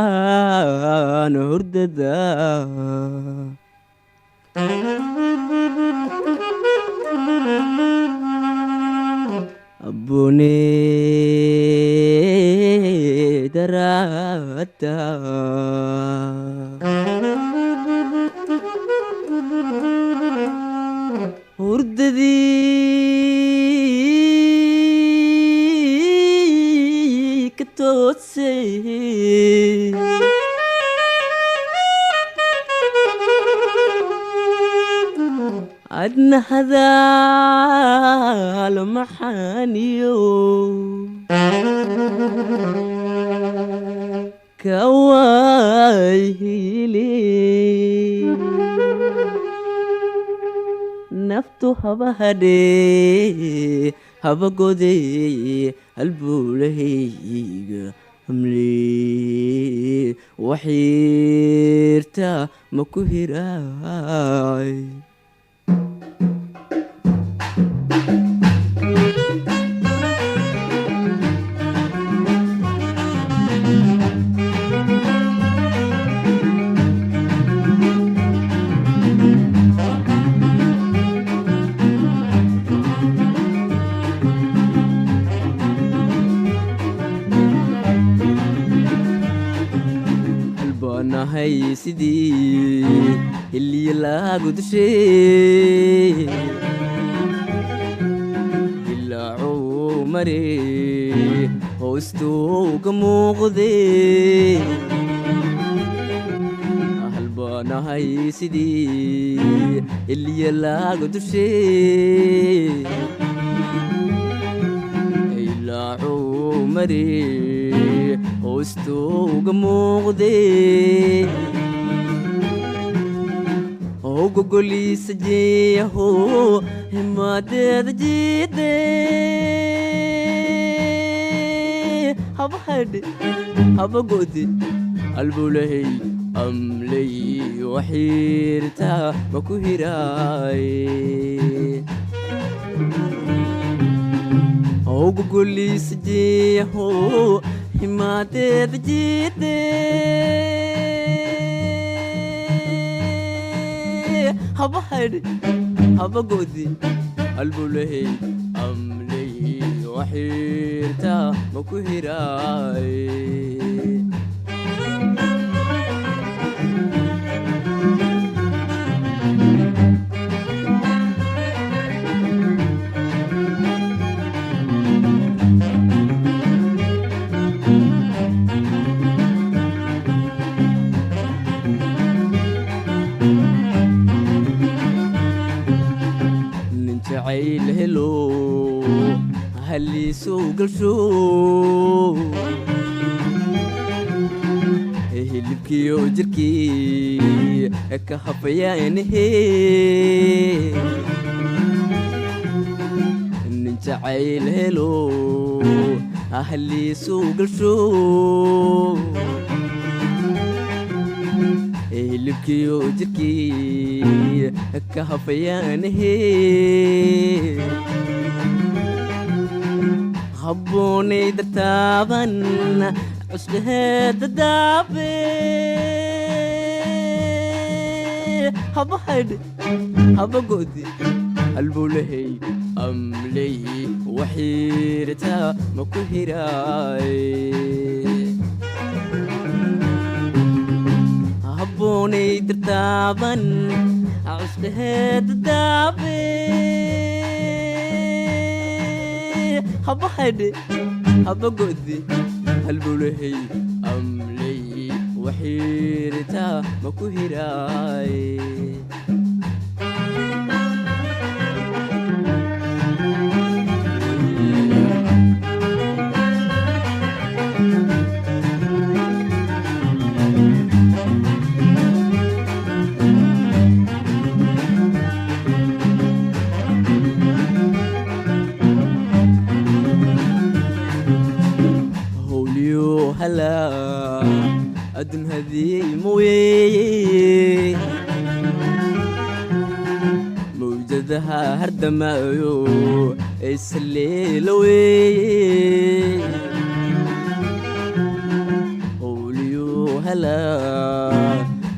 xalibaan hurdada abune darata hurdadii ka toosay adna hadaal maxaaniyo kawaahili naftu haba hadhee haba godee halbuulahayga hamlee waxiirta ma ku hiraay nahay sidii hiliya lagu dushay ilaa mare hoostuu ka muuqdee halbaanahay sidii hiliya lagu dushay ilaa mare hoostooga muuqdee oo gogoliisa jeeyaho himaadeeda jiidee haba hadhe haba gode albulahay amlay waxiirta ma ku hiraaye oo gogoliisa jeeyaho himaadeeda jiidee haba hadhe haba gode albulahay amlay waxiirta ma ku hiraaye jacayl helo haliisuu galsho hilibkiyo jirkii ka habayaanahe nin jacayl helo haliisuu galsho hilibkiyo jirkii ka habayaanahe habboonay dartaaban cusbaheeda daabe haba hadhe haba gode albulahay amlay waxiirta ma ku hiraaye habboonay dartaaban cusbaheeda daabe haba hadhe haba gode halbulahay amlay waxiirta ma ku hiraaye هلا أدن هذي مويه موجدها هردمايو السليلوي قوليو هلا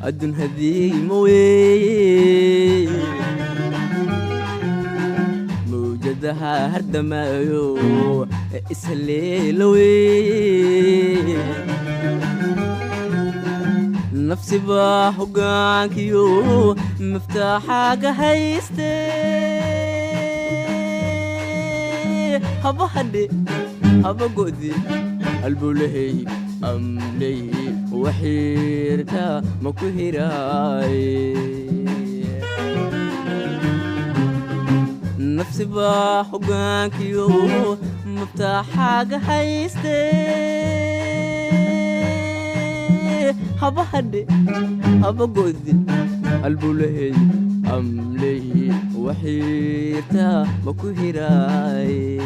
أدن هذي موي موجدها هردمايو السليلوي نفسي بحقانكيو مفتاحك هيستي هبا هدي هبا قدي قلبو لهي أملي وحيرتا مكو هيراي نفسي بحقانكيو مفتاحك هيستي هبا هدي هبا قدي قلبو لهي أملي وحيرتا مكو هيراي